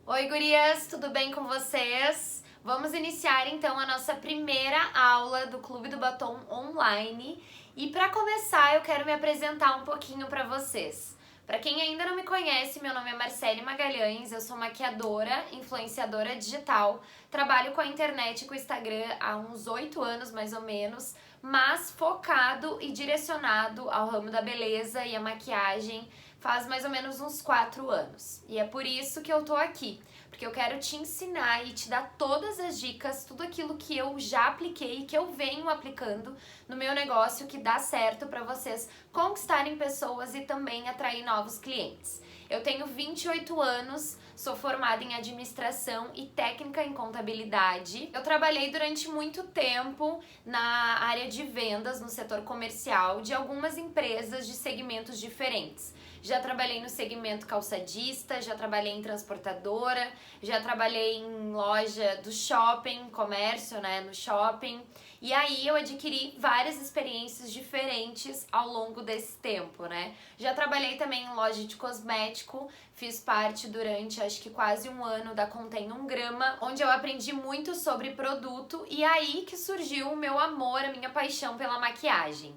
Oi, gurias, tudo bem com vocês? Vamos iniciar então a nossa primeira aula do Clube do Batom online. E para começar, eu quero me apresentar um pouquinho para vocês. Para quem ainda não me conhece, meu nome é Marcele Magalhães, eu sou maquiadora, influenciadora digital, trabalho com a internet e com o Instagram há uns 8 anos mais ou menos, mas focado e direcionado ao ramo da beleza e a maquiagem faz mais ou menos uns 4 anos. E é por isso que eu tô aqui, porque eu quero te ensinar e te dar todas as dicas, tudo aquilo que eu já apliquei e que eu venho aplicando no meu negócio que dá certo para vocês conquistarem pessoas e também atrair novos clientes. Eu tenho 28 anos, sou formada em administração e técnica em contabilidade. Eu trabalhei durante muito tempo na área de vendas, no setor comercial, de algumas empresas de segmentos diferentes. Já trabalhei no segmento calçadista, já trabalhei em transportadora, já trabalhei em loja do shopping, comércio, né, no shopping. E aí eu adquiri várias experiências diferentes ao longo desse tempo, né? Já trabalhei também em loja de cosmético, fiz parte durante acho que quase um ano da Contém 1 Grama, onde eu aprendi muito sobre produto e aí que surgiu o meu amor, a minha paixão pela maquiagem.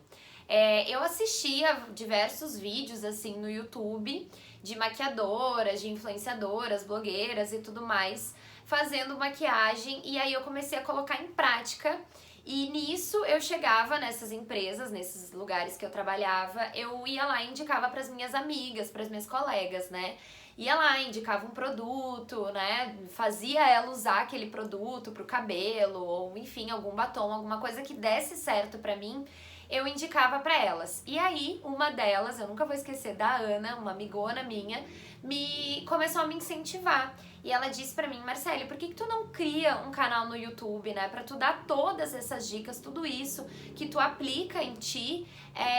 Eu assistia diversos vídeos assim no YouTube de maquiadoras, de influenciadoras, blogueiras e tudo mais, fazendo maquiagem, e aí eu comecei a colocar em prática. E nisso eu chegava nessas empresas, nesses lugares que eu trabalhava, eu ia lá e indicava para as minhas amigas, para as minhas colegas, né? Ia lá, indicava um produto, né? Fazia ela usar aquele produto pro cabelo, ou enfim, algum batom, alguma coisa que desse certo pra mim, eu indicava pra elas. E aí, uma delas, eu nunca vou esquecer, da Ana, uma amigona minha, me começou a me incentivar. E ela disse pra mim: Marcele, por que tu não cria um canal no YouTube, né? Pra tu dar todas essas dicas, tudo isso que tu aplica em ti,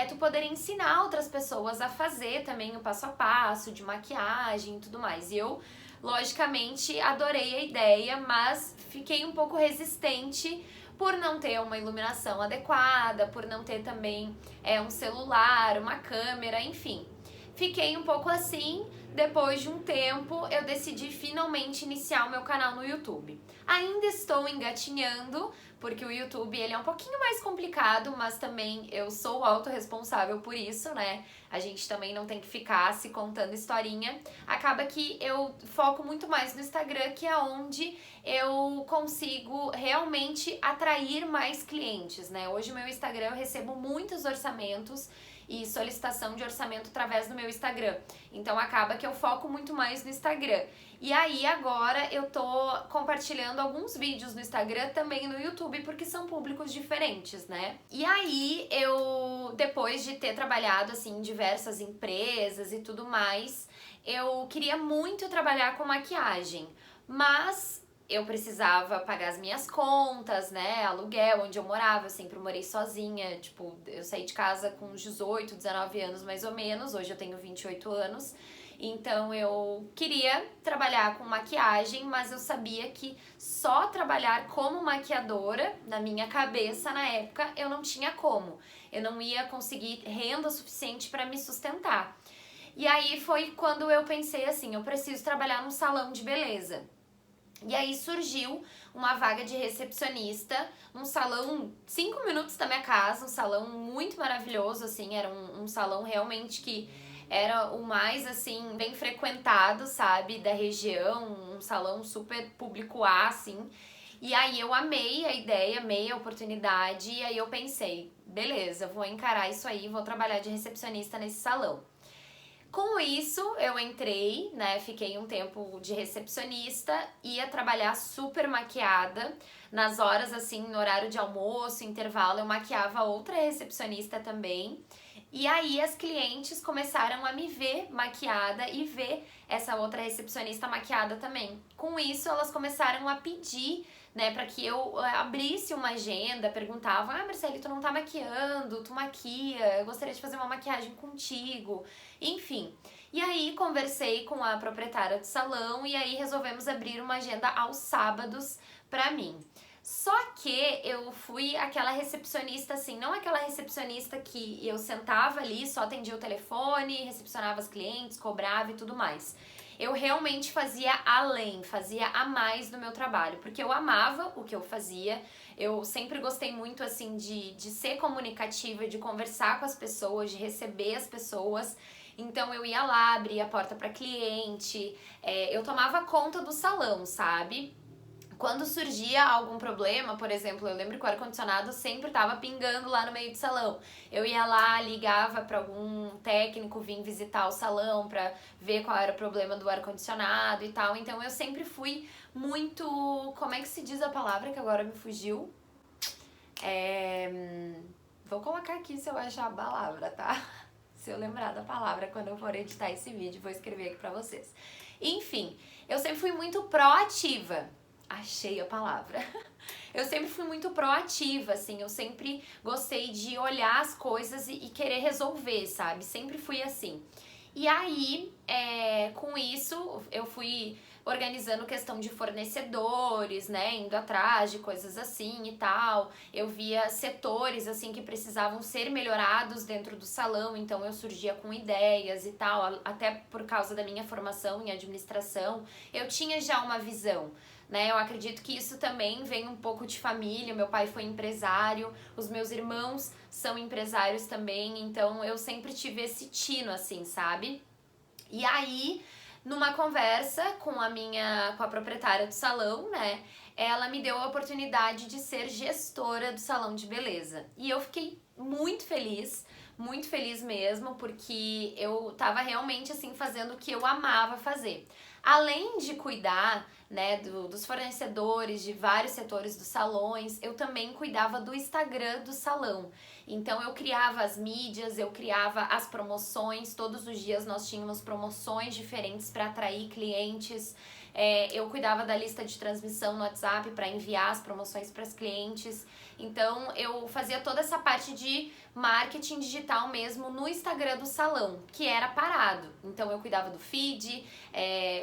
tu poder ensinar outras pessoas a fazer também o passo a passo de maquiagem e tudo mais. E eu, logicamente, adorei a ideia, mas fiquei um pouco resistente por não ter uma iluminação adequada, por não ter também um celular, uma câmera, enfim. Fiquei um pouco assim. Depois de um tempo, eu decidi finalmente iniciar o meu canal no YouTube. Ainda estou engatinhando, porque o YouTube ele é um pouquinho mais complicado, mas também eu sou autorresponsável por isso, né? A gente também não tem que ficar se contando historinha. Acaba que eu foco muito mais no Instagram, que é onde eu consigo realmente atrair mais clientes, né? Hoje o meu Instagram eu recebo muitos orçamentos e solicitação de orçamento através do meu Instagram. Então acaba que eu foco muito mais no Instagram. E aí agora eu tô compartilhando alguns vídeos no Instagram, também no YouTube, porque são públicos diferentes, né? E aí eu, depois de ter trabalhado assim em diversas empresas e tudo mais, eu queria muito trabalhar com maquiagem, mas eu precisava pagar as minhas contas, né, aluguel, onde eu morava, eu sempre morei sozinha, tipo, eu saí de casa com uns 18, 19 anos mais ou menos, hoje eu tenho 28 anos, então eu queria trabalhar com maquiagem, mas eu sabia que só trabalhar como maquiadora, na minha cabeça na época, eu não tinha como, eu não ia conseguir renda suficiente para me sustentar. E aí foi quando eu pensei assim, eu preciso trabalhar num salão de beleza. E aí surgiu uma vaga de recepcionista num salão 5 minutos da minha casa, um salão muito maravilhoso, assim, era um salão realmente que era o mais, assim, bem frequentado, sabe, da região, um salão super público A, assim. E aí eu amei a ideia, amei a oportunidade, e aí eu pensei, beleza, vou encarar isso aí, vou trabalhar de recepcionista nesse salão. Com isso, eu entrei, né, fiquei um tempo de recepcionista, ia trabalhar super maquiada, nas horas, assim, no horário de almoço, intervalo, eu maquiava outra recepcionista também, e aí as clientes começaram a me ver maquiada e ver essa outra recepcionista maquiada também. Com isso, elas começaram a pedir, né, para que eu abrisse uma agenda, perguntavam: ah, Marcele, tu não tá maquiando, tu maquia, eu gostaria de fazer uma maquiagem contigo, enfim. E aí conversei com a proprietária do salão e aí resolvemos abrir uma agenda aos sábados pra mim. Só que eu fui aquela recepcionista assim, não aquela recepcionista que eu sentava ali, só atendia o telefone, recepcionava as clientes, cobrava e tudo mais. eu realmente fazia além, fazia a mais no meu trabalho, porque eu amava o que eu fazia, eu sempre gostei muito, assim, de ser comunicativa, de conversar com as pessoas, de receber as pessoas. Então eu ia lá, abria a porta para cliente, eu tomava conta do salão, sabe? Quando surgia algum problema, por exemplo, eu lembro que o ar-condicionado sempre tava pingando lá no meio do salão. Eu ia lá, ligava para algum técnico vir visitar o salão para ver qual era o problema do ar-condicionado e tal. Então eu sempre fui muito, como é que se diz a palavra que agora me fugiu? Vou colocar aqui se eu achar a palavra, tá? Se eu lembrar da palavra quando eu for editar esse vídeo, vou escrever aqui pra vocês. Enfim, eu sempre fui muito proativa. Achei a palavra. Eu sempre fui muito proativa, assim, eu sempre gostei de olhar as coisas e querer resolver, sabe? Sempre fui assim. E aí, com isso, eu fui organizando questão de fornecedores, né, indo atrás de coisas assim e tal. Eu via setores, assim, que precisavam ser melhorados dentro do salão, então eu surgia com ideias e tal, até por causa da minha formação em administração, eu tinha já uma visão. Né, eu acredito que isso também vem um pouco de família. Meu pai foi empresário, os meus irmãos são empresários também, então eu sempre tive esse tino, assim, sabe? E aí, numa conversa com a proprietária do salão, né, ela me deu a oportunidade de ser gestora do salão de beleza. E eu fiquei muito feliz mesmo, porque eu tava realmente, assim, fazendo o que eu amava fazer. Além de cuidar, né, dos fornecedores, de vários setores dos salões, eu também cuidava do Instagram do salão. Então eu criava as mídias, eu criava as promoções, todos os dias nós tínhamos promoções diferentes para atrair clientes. Eu cuidava da lista de transmissão no WhatsApp para enviar as promoções para os clientes. Então eu fazia toda essa parte de marketing digital mesmo no Instagram do salão, que era parado. Então eu cuidava do feed,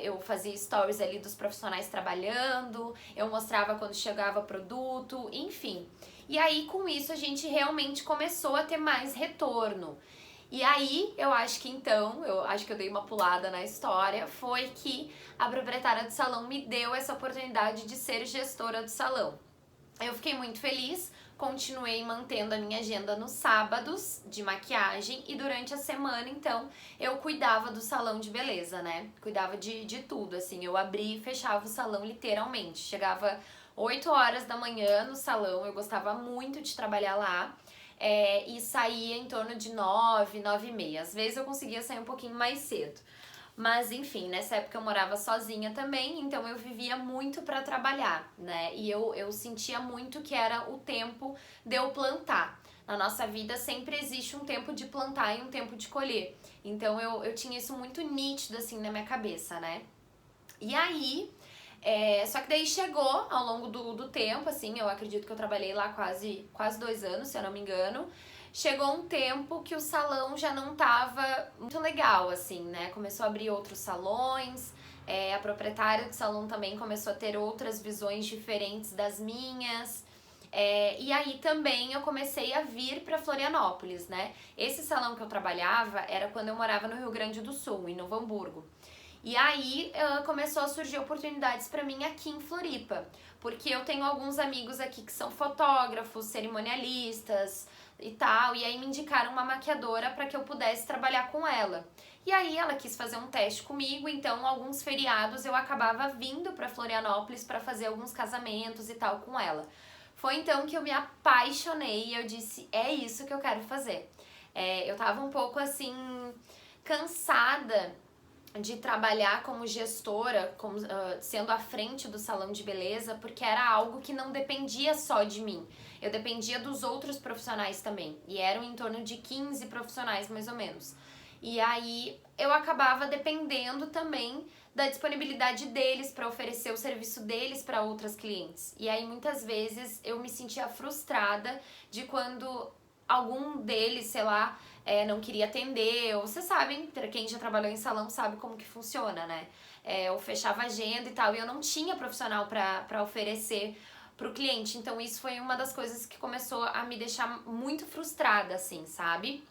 eu fazia stories ali dos profissionais trabalhando, eu mostrava quando chegava produto, enfim. E aí com isso a gente realmente começou a ter mais retorno. E aí, eu acho que eu dei uma pulada na história, foi que a proprietária do salão me deu essa oportunidade de ser gestora do salão. Eu fiquei muito feliz, continuei mantendo a minha agenda nos sábados de maquiagem e durante a semana, então, eu cuidava do salão de beleza, né? Cuidava de tudo, assim, eu abria e fechava o salão literalmente. Chegava 8 horas da manhã no salão, eu gostava muito de trabalhar lá. E saía em torno de 9, 9 e meia. Às vezes eu conseguia sair um pouquinho mais cedo. Mas enfim, nessa época eu morava sozinha também, então eu vivia muito para trabalhar, né? E eu sentia muito que era o tempo de eu plantar. Na nossa vida sempre existe um tempo de plantar e um tempo de colher. Então eu tinha isso muito nítido assim na minha cabeça, né? E aí, só que daí chegou ao longo do tempo, assim, eu acredito que eu trabalhei lá quase 2 anos, se eu não me engano. Chegou um tempo que o salão já não tava muito legal, assim, né? Começou a abrir outros salões, a proprietária do salão também começou a ter outras visões diferentes das minhas. E aí também eu comecei a vir para Florianópolis, né? Esse salão que eu trabalhava era quando eu morava no Rio Grande do Sul, em Novo Hamburgo. E aí começou a surgir oportunidades para mim aqui em Floripa, porque eu tenho alguns amigos aqui que são fotógrafos, cerimonialistas e tal, e aí me indicaram uma maquiadora para que eu pudesse trabalhar com ela. E aí ela quis fazer um teste comigo, então alguns feriados eu acabava vindo para Florianópolis para fazer alguns casamentos e tal com ela. Foi então que eu me apaixonei e eu disse, é isso que eu quero fazer. Eu tava um pouco assim, cansada de trabalhar como gestora, sendo à frente do salão de beleza, porque era algo que não dependia só de mim. Eu dependia dos outros profissionais também. E eram em torno de 15 profissionais, mais ou menos. E aí eu acabava dependendo também da disponibilidade deles para oferecer o serviço deles para outras clientes. E aí muitas vezes eu me sentia frustrada de quando algum deles, sei lá, não queria atender, ou vocês sabem, para quem já trabalhou em salão sabe como que funciona, né? Eu fechava agenda e tal, e eu não tinha profissional para oferecer pro cliente, então isso foi uma das coisas que começou a me deixar muito frustrada, assim, sabe?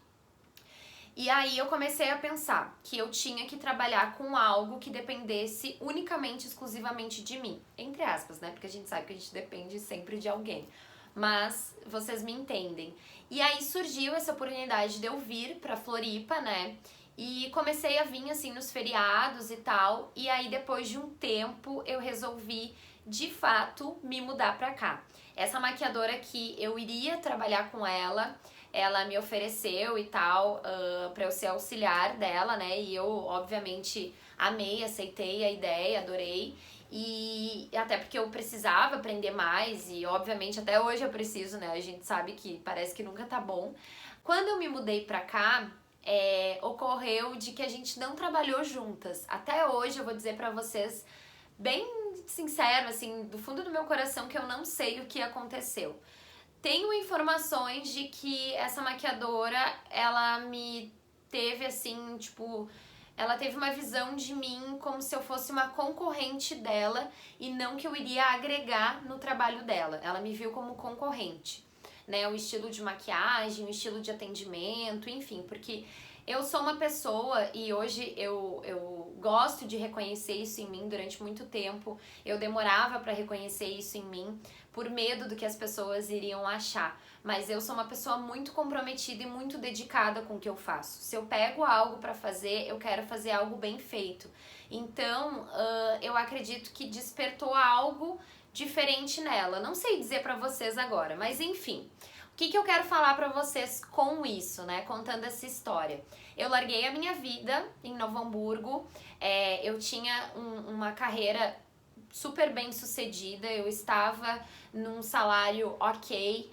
E aí eu comecei a pensar que eu tinha que trabalhar com algo que dependesse unicamente, exclusivamente de mim. Entre aspas, né? Porque a gente sabe que a gente depende sempre de alguém. Mas vocês me entendem. E aí surgiu essa oportunidade de eu vir pra Floripa, né? E comecei a vir assim nos feriados e tal. E aí depois de um tempo eu resolvi de fato me mudar pra cá. Essa maquiadora que eu iria trabalhar com ela me ofereceu e tal, pra eu ser auxiliar dela, né? E eu, obviamente, amei, aceitei a ideia, adorei. E até porque eu precisava aprender mais e, obviamente, até hoje eu preciso, né? A gente sabe que parece que nunca tá bom. Quando eu me mudei pra cá, ocorreu de que a gente não trabalhou juntas. Até hoje eu vou dizer pra vocês, bem sincero, assim, do fundo do meu coração, que eu não sei o que aconteceu. Tenho informações de que essa maquiadora, ela me teve assim, tipo, ela teve uma visão de mim como se eu fosse uma concorrente dela e não que eu iria agregar no trabalho dela. Ela me viu como concorrente, né? O estilo de maquiagem, o estilo de atendimento, enfim, porque eu sou uma pessoa e hoje eu gosto de reconhecer isso em mim. Durante muito tempo eu demorava pra reconhecer isso em mim por medo do que as pessoas iriam achar. Mas eu sou uma pessoa muito comprometida e muito dedicada com o que eu faço. Se eu pego algo pra fazer, eu quero fazer algo bem feito. Então, eu acredito que despertou algo diferente nela. Não sei dizer pra vocês agora, mas enfim. O que eu quero falar pra vocês com isso, né? Contando essa história. Eu larguei a minha vida em Novo Hamburgo. Eu tinha uma carreira super bem sucedida. Eu estava num salário ok.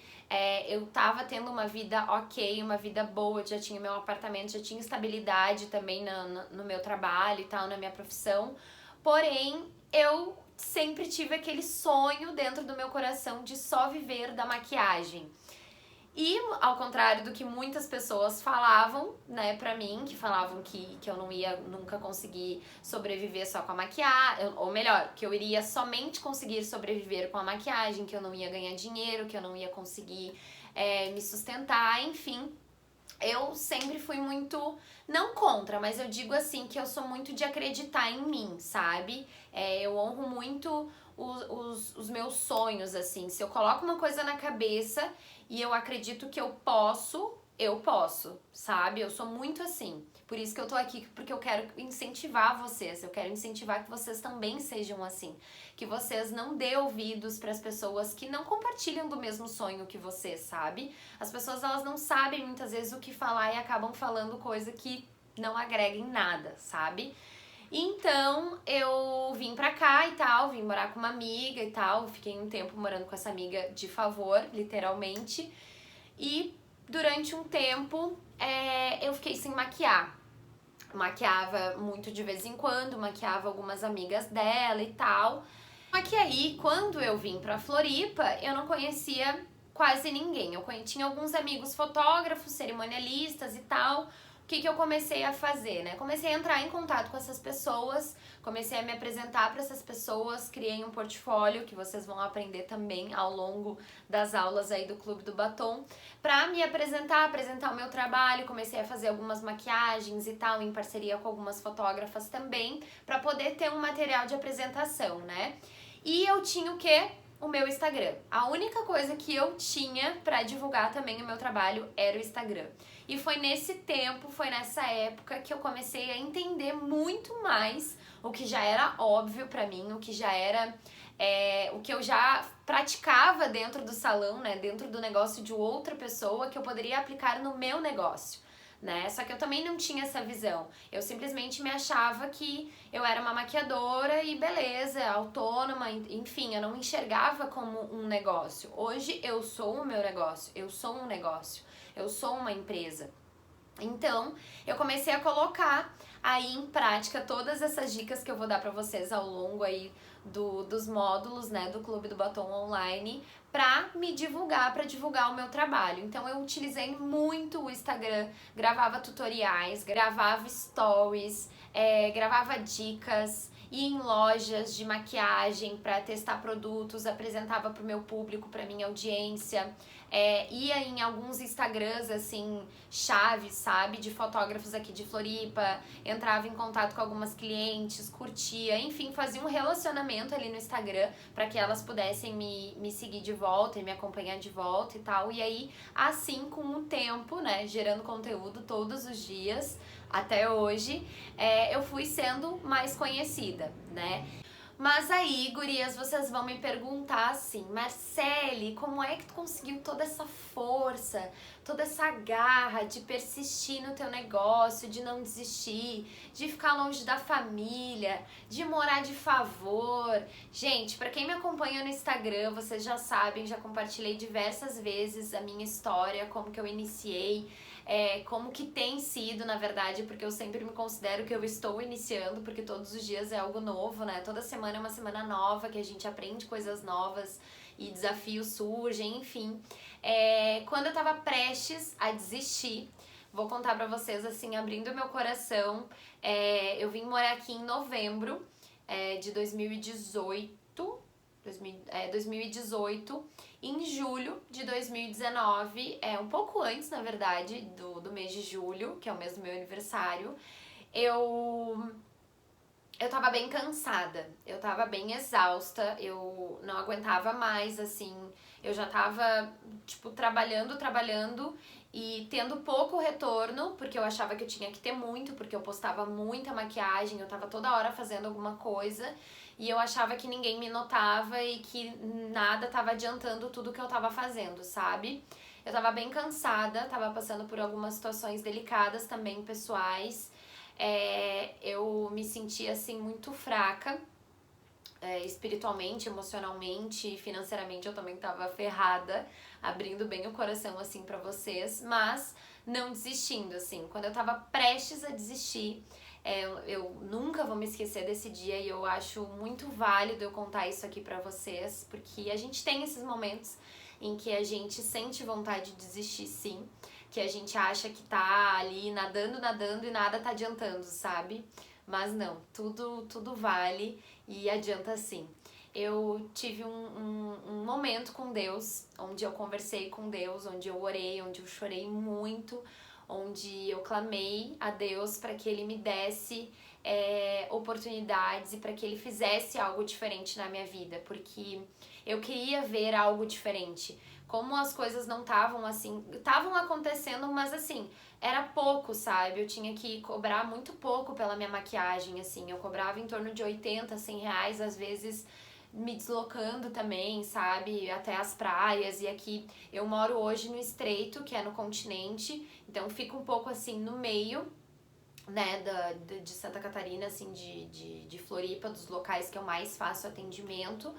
Eu tava tendo uma vida ok, uma vida boa. Eu já tinha meu apartamento, já tinha estabilidade também no meu trabalho e tal, na minha profissão. Porém, eu sempre tive aquele sonho dentro do meu coração de só viver da maquiagem. E ao contrário do que muitas pessoas falavam, né, pra mim, que falavam que eu não ia nunca conseguir sobreviver só com a maquiagem, ou melhor, que eu iria somente conseguir sobreviver com a maquiagem, que eu não ia ganhar dinheiro, que eu não ia conseguir me sustentar, enfim. Eu sempre fui muito, não contra, mas eu digo assim que eu sou muito de acreditar em mim, sabe? Eu honro muito os meus sonhos, assim. Se eu coloco uma coisa na cabeça e eu acredito que eu posso, sabe? Eu sou muito assim. Por isso que eu tô aqui, porque eu quero incentivar vocês. Eu quero incentivar que vocês também sejam assim. Que vocês não dê ouvidos para as pessoas que não compartilham do mesmo sonho que você, sabe? As pessoas, elas não sabem muitas vezes o que falar e acabam falando coisa que não agrega em nada, sabe? Então, eu vim pra cá e tal, vim morar com uma amiga e tal. Fiquei um tempo morando com essa amiga de favor, literalmente. E durante um tempo, eu fiquei sem maquiar. Maquiava muito de vez em quando, maquiava algumas amigas dela e tal. Só que aí, quando eu vim pra Floripa, eu não conhecia quase ninguém. Tinha alguns amigos fotógrafos, cerimonialistas e tal. O que eu comecei a fazer, né? Comecei a entrar em contato com essas pessoas, comecei a me apresentar para essas pessoas, criei um portfólio que vocês vão aprender também ao longo das aulas aí do Clube do Batom, para me apresentar o meu trabalho. Comecei a fazer algumas maquiagens e tal, em parceria com algumas fotógrafas também, para poder ter um material de apresentação, né? E eu tinha o quê? O meu Instagram. A única coisa que eu tinha pra divulgar também o meu trabalho era o Instagram. E foi nesse tempo, foi nessa época que eu comecei a entender muito mais o que já era óbvio pra mim, o que já era o que eu já praticava dentro do salão, né, dentro do negócio de outra pessoa, que eu poderia aplicar no meu negócio. Né? Só que eu também não tinha essa visão. Eu simplesmente me achava que eu era uma maquiadora e beleza, autônoma, enfim, eu não me enxergava como um negócio. Hoje eu sou o meu negócio, eu sou um negócio, eu sou uma empresa. Então, eu comecei a colocar aí em prática todas essas dicas que eu vou dar pra vocês ao longo aí dos módulos, né, do Clube do Batom Online, pra me divulgar, pra divulgar o meu trabalho. Então eu utilizei muito o Instagram, gravava tutoriais, gravava stories, gravava dicas ia em lojas de maquiagem para testar produtos, apresentava pro meu público, pra minha audiência, ia em alguns Instagrams, assim, chaves, sabe, de fotógrafos aqui de Floripa, entrava em contato com algumas clientes, curtia, enfim, fazia um relacionamento ali no Instagram para que elas pudessem me seguir de volta e me acompanhar de volta e tal. E aí, assim, com o tempo, né, gerando conteúdo todos os dias, até hoje, eu fui sendo mais conhecida, né? Mas aí, gurias, vocês vão me perguntar assim, Marcele, como é que tu conseguiu toda essa força, toda essa garra de persistir no teu negócio, de não desistir, de ficar longe da família, de morar de favor? Gente, pra quem me acompanha no Instagram, vocês já sabem, já compartilhei diversas vezes a minha história, como que eu iniciei, como que tem sido, na verdade, porque eu sempre me considero que eu estou iniciando, porque todos os dias é algo novo, né? Toda semana é uma semana nova, que a gente aprende coisas novas e desafios surgem, enfim. Quando eu tava prestes a desistir, vou contar pra vocês, assim, abrindo meu coração, eu vim morar aqui em novembro de 2018, em julho de 2019, um pouco antes, na verdade, do mês de julho, que é o mês do meu aniversário, eu tava bem cansada, eu tava bem exausta, eu não aguentava mais, assim, eu já tava, tipo, trabalhando e tendo pouco retorno, porque eu achava que eu tinha que ter muito, porque eu postava muita maquiagem, eu tava toda hora fazendo alguma coisa, e eu achava que ninguém me notava e que nada tava adiantando tudo que eu tava fazendo, sabe? Eu tava bem cansada, tava passando por algumas situações delicadas também, pessoais. Eu me sentia assim muito fraca, espiritualmente, emocionalmente, financeiramente eu também tava ferrada, abrindo bem o coração assim pra vocês, mas não desistindo, assim. Quando eu tava prestes a desistir, eu nunca vou me esquecer desse dia e eu acho muito válido eu contar isso aqui pra vocês, porque a gente tem esses momentos em que a gente sente vontade de desistir, sim, que a gente acha que tá ali nadando e nada tá adiantando, sabe? Mas não, tudo vale e adianta sim. Eu tive um momento com Deus, onde eu conversei com Deus, onde eu orei, onde eu chorei muito, onde eu clamei a Deus para que Ele me desse oportunidades e para que Ele fizesse algo diferente na minha vida, porque eu queria ver algo diferente. Como as coisas não estavam assim, estavam acontecendo, mas assim, era pouco, sabe? Eu tinha que cobrar muito pouco pela minha maquiagem, assim, eu cobrava em torno de 80, 100 reais, às vezes me deslocando também, sabe? Até as praias, e aqui eu moro hoje no Estreito, que é no continente, então fica um pouco assim no meio, né, de Santa Catarina, assim, de Floripa, dos locais que eu mais faço atendimento.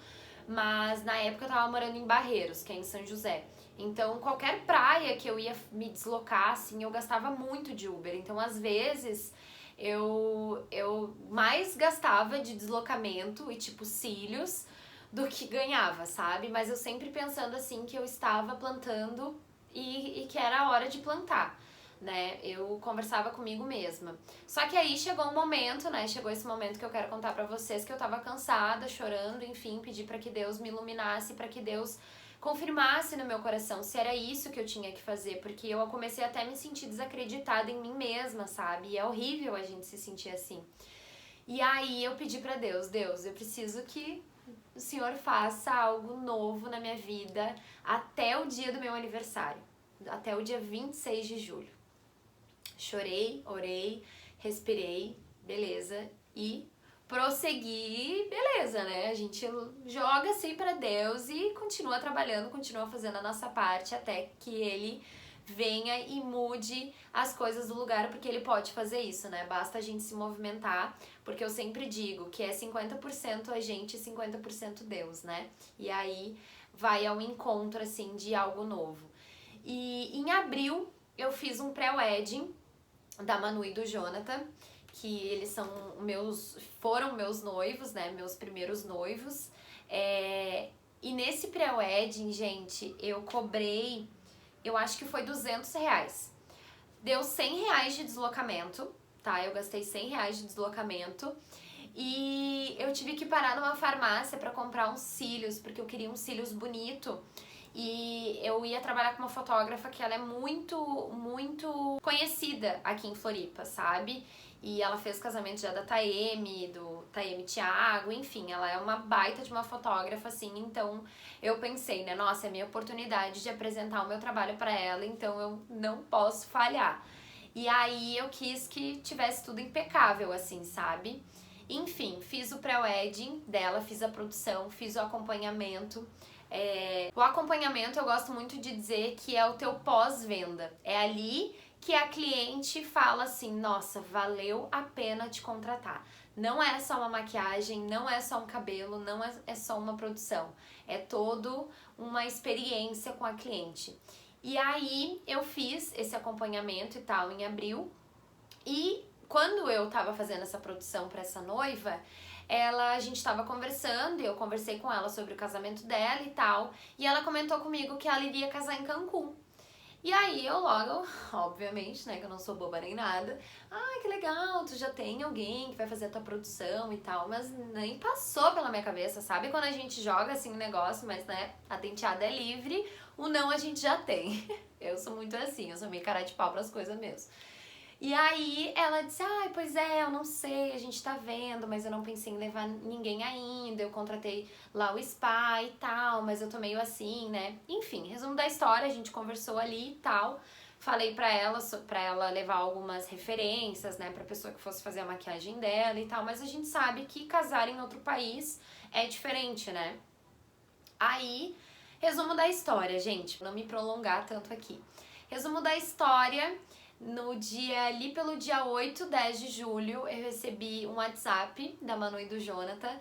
Mas na época eu tava morando em Barreiros, que é em São José. Então qualquer praia que eu ia me deslocar, assim, eu gastava muito de Uber. Então às vezes eu mais gastava de deslocamento e tipo cílios do que ganhava, sabe? Mas eu sempre pensando assim que eu estava plantando e que era a hora de plantar, né? Eu conversava comigo mesma. Só que aí chegou um momento, né? Chegou esse momento que eu quero contar pra vocês, que eu tava cansada, chorando, enfim, pedi pra que Deus me iluminasse, pra que Deus confirmasse no meu coração se era isso que eu tinha que fazer, porque eu comecei até a me sentir desacreditada em mim mesma, sabe? E é horrível a gente se sentir assim. E aí eu pedi pra Deus, eu preciso que o Senhor faça algo novo na minha vida até o dia do meu aniversário, até o dia 26 de julho. Chorei, orei, respirei, beleza, e prossegui, beleza, né? A gente joga assim pra Deus e continua trabalhando, continua fazendo a nossa parte até que Ele venha e mude as coisas do lugar, porque Ele pode fazer isso, né? Basta a gente se movimentar, porque eu sempre digo que é 50% a gente e 50% Deus, né? E aí vai ao encontro, assim, de algo novo. E em abril eu fiz um pré-wedding da Manu e do Jonathan, que eles foram meus noivos, né, meus primeiros noivos, e nesse pré-wedding, gente, eu cobrei, eu acho que foi 200 reais, deu 100 reais de deslocamento, tá, eu gastei 100 reais de deslocamento, e eu tive que parar numa farmácia pra comprar uns cílios, porque eu queria uns cílios bonito. E eu ia trabalhar com uma fotógrafa que ela é muito conhecida aqui em Floripa, sabe? E ela fez o casamento já da Taeme, do Taeme Thiago, enfim, ela é uma baita de uma fotógrafa, assim, então eu pensei, né, nossa, é minha oportunidade de apresentar o meu trabalho pra ela, então eu não posso falhar. E aí eu quis que tivesse tudo impecável, assim, sabe? Enfim, fiz o pré-wedding dela, fiz a produção, fiz o acompanhamento. O acompanhamento eu gosto muito de dizer que é o teu pós-venda. É ali que a cliente fala assim, nossa, valeu a pena te contratar. Não é só uma maquiagem, não é só um cabelo, não é só uma produção. É todo uma experiência com a cliente. E aí eu fiz esse acompanhamento e tal em abril. E quando eu tava fazendo essa produção pra essa noiva, a gente tava conversando e eu conversei com ela sobre o casamento dela e tal. E ela comentou comigo que ela iria casar em Cancún. E aí eu logo, obviamente, né, que eu não sou boba nem nada. Ai, que legal, tu já tem alguém que vai fazer a tua produção e tal. Mas nem passou pela minha cabeça, sabe? Quando a gente joga assim um negócio, mas né, a tenteada é livre, o não a gente já tem. Eu sou muito assim, eu sou meio cara de pau pras coisas mesmo. E aí ela disse, ai, pois é, eu não sei, a gente tá vendo, mas eu não pensei em levar ninguém ainda, eu contratei lá o spa e tal, mas eu tô meio assim, né? Enfim, resumo da história, a gente conversou ali e tal, falei pra ela levar algumas referências, né, pra pessoa que fosse fazer a maquiagem dela e tal, mas a gente sabe que casar em outro país é diferente, né? Aí, resumo da história, gente, pra não me prolongar tanto aqui. Resumo da história... ali pelo dia 8, 10 de julho, eu recebi um WhatsApp da Manu e do Jonathan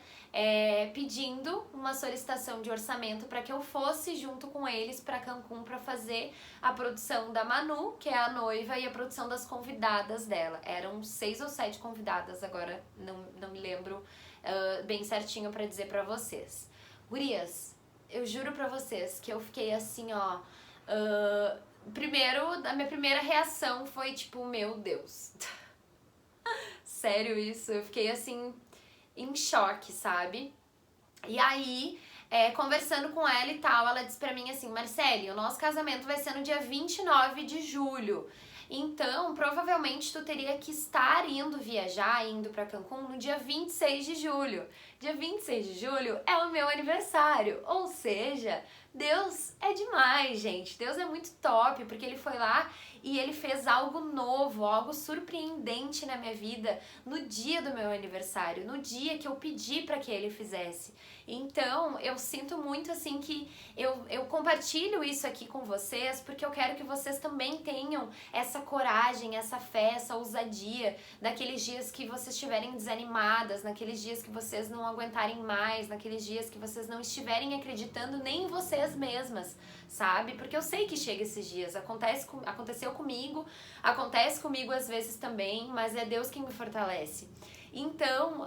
pedindo uma solicitação de orçamento para que eu fosse junto com eles para Cancún para fazer a produção da Manu, que é a noiva, e a produção das convidadas dela. Eram 6 ou 7 convidadas, agora não me lembro bem certinho para dizer para vocês. Gurias, eu juro pra vocês que eu fiquei assim, ó... Primeiro, a minha primeira reação foi tipo, meu Deus. Sério isso? Eu fiquei assim, em choque, sabe? E aí, conversando com ela e tal, ela disse pra mim assim, Marcele, o nosso casamento vai ser no dia 29 de julho. Então, provavelmente tu teria que estar indo pra Cancún no dia 26 de julho. Dia 26 de julho é o meu aniversário, ou seja, Deus é demais, gente. Deus é muito top, porque ele foi lá e ele fez algo novo, algo surpreendente na minha vida no dia do meu aniversário, no dia que eu pedi pra que ele fizesse. Então, eu sinto muito assim que eu compartilho isso aqui com vocês porque eu quero que vocês também tenham essa coragem, essa fé, essa ousadia naqueles dias que vocês estiverem desanimadas, naqueles dias que vocês não aguentarem mais, naqueles dias que vocês não estiverem acreditando nem em vocês mesmas, sabe? Porque eu sei que chega esses dias, aconteceu comigo, acontece comigo às vezes também, mas é Deus quem me fortalece. Então,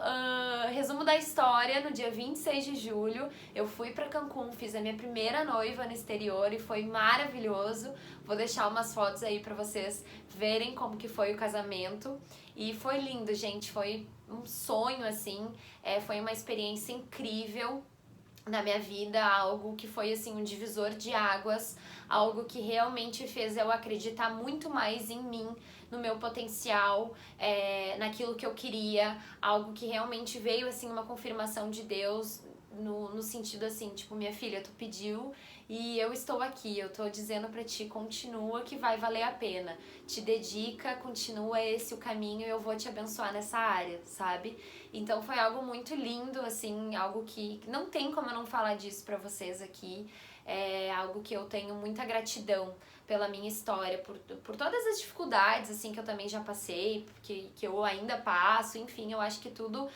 resumo da história, no dia 26 de julho eu fui pra Cancún, fiz a minha primeira noiva no exterior e foi maravilhoso. Vou deixar umas fotos aí pra vocês verem como que foi o casamento. E foi lindo, gente, foi um sonho assim, foi uma experiência incrível na minha vida, algo que foi assim um divisor de águas, algo que realmente fez eu acreditar muito mais em mim, no meu potencial, naquilo que eu queria, algo que realmente veio assim uma confirmação de Deus no sentido assim, tipo, minha filha, tu pediu e eu estou aqui, eu tô dizendo pra ti, continua que vai valer a pena, te dedica, continua esse o caminho e eu vou te abençoar nessa área, sabe? Então foi algo muito lindo, assim, algo que não tem como eu não falar disso pra vocês aqui, é algo que eu tenho muita gratidão pela minha história, por todas as dificuldades, assim, que eu também já passei, que eu ainda passo, enfim, eu acho que tudo,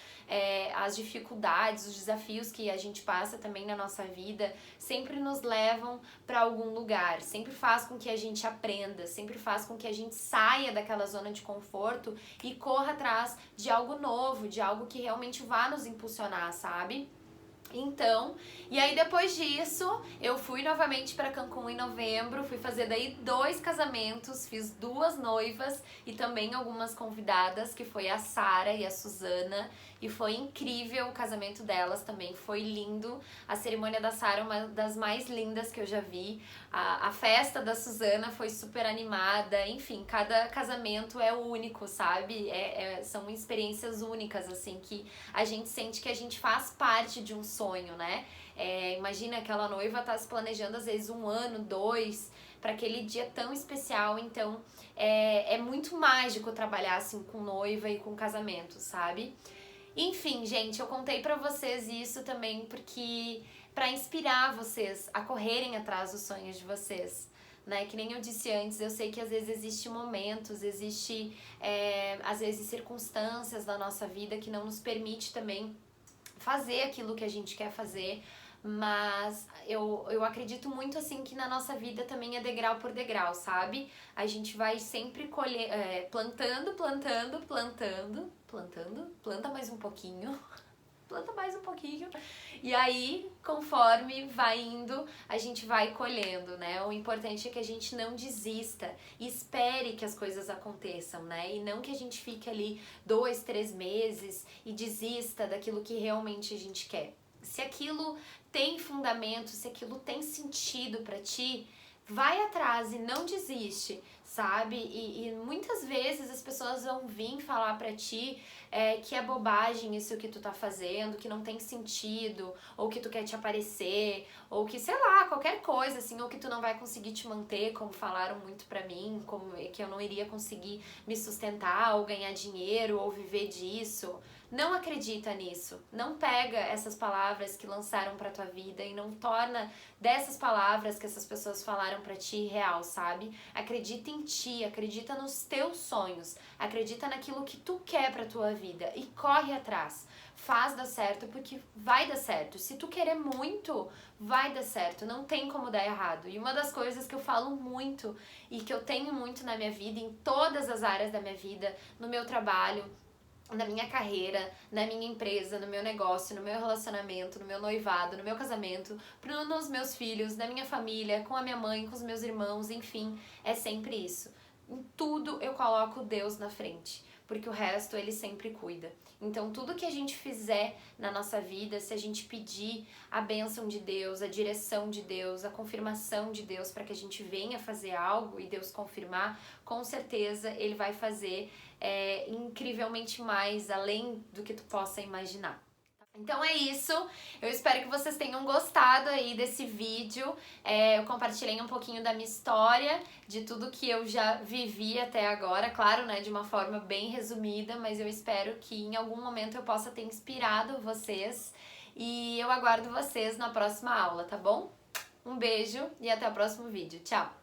as dificuldades, os desafios que a gente passa também na nossa vida, sempre nos levam para algum lugar, sempre faz com que a gente aprenda, sempre faz com que a gente saia daquela zona de conforto e corra atrás de algo novo, de algo que realmente vá nos impulsionar, sabe? Então, e aí depois disso, eu fui novamente para Cancún em novembro, fui fazer daí 2 casamentos, fiz 2 noivas e também algumas convidadas, que foi a Sara e a Suzana, e foi incrível o casamento delas também, foi lindo. A cerimônia da Sara é uma das mais lindas que eu já vi. A festa da Suzana foi super animada, enfim, cada casamento é único, sabe? São experiências únicas, assim, que a gente sente que a gente faz parte de um sonho, né? Imagina aquela noiva tá se planejando às vezes 1 ano, 2, para aquele dia tão especial. Então é muito mágico trabalhar assim com noiva e com casamento, sabe? Enfim, gente, eu contei pra vocês isso também porque pra inspirar vocês a correrem atrás dos sonhos de vocês. Né? Que nem eu disse antes, eu sei que às vezes existem momentos, às vezes circunstâncias da nossa vida que não nos permite também fazer aquilo que a gente quer fazer, mas eu acredito muito assim que na nossa vida também é degrau por degrau, sabe? A gente vai sempre plantando, planta mais um pouquinho, planta mais um pouquinho, e aí, conforme vai indo, a gente vai colhendo, né? O importante é que a gente não desista e espere que as coisas aconteçam, né? E não que a gente fique ali 2, 3 meses e desista daquilo que realmente a gente quer. Se aquilo tem fundamento, se aquilo tem sentido pra ti, vai atrás e não desiste, sabe? E muitas vezes as pessoas vão vir falar pra ti que é bobagem isso que tu tá fazendo, que não tem sentido, ou que tu quer te aparecer, ou que, sei lá, qualquer coisa, assim, ou que tu não vai conseguir te manter, como falaram muito pra mim, como que eu não iria conseguir me sustentar, ou ganhar dinheiro, ou viver disso. Não acredita nisso. Não pega essas palavras que lançaram pra tua vida e não torna dessas palavras que essas pessoas falaram pra ti real, sabe? Acredita em ti, acredita nos teus sonhos, acredita naquilo que tu quer pra tua vida e corre atrás. Faz dar certo porque vai dar certo. Se tu querer muito, vai dar certo. Não tem como dar errado. E uma das coisas que eu falo muito e que eu tenho muito na minha vida, em todas as áreas da minha vida, no meu trabalho, na minha carreira, na minha empresa, no meu negócio, no meu relacionamento, no meu noivado, no meu casamento, nos meus filhos, na minha família, com a minha mãe, com os meus irmãos, enfim, é sempre isso. Em tudo eu coloco Deus na frente, porque o resto Ele sempre cuida. Então tudo que a gente fizer na nossa vida, se a gente pedir a bênção de Deus, a direção de Deus, a confirmação de Deus para que a gente venha fazer algo e Deus confirmar, com certeza Ele vai fazer incrivelmente mais, além do que tu possa imaginar. Então é isso, eu espero que vocês tenham gostado aí desse vídeo. Eu compartilhei um pouquinho da minha história, de tudo que eu já vivi até agora, claro, né, de uma forma bem resumida, mas eu espero que em algum momento eu possa ter inspirado vocês e eu aguardo vocês na próxima aula, tá bom? Um beijo e até o próximo vídeo. Tchau!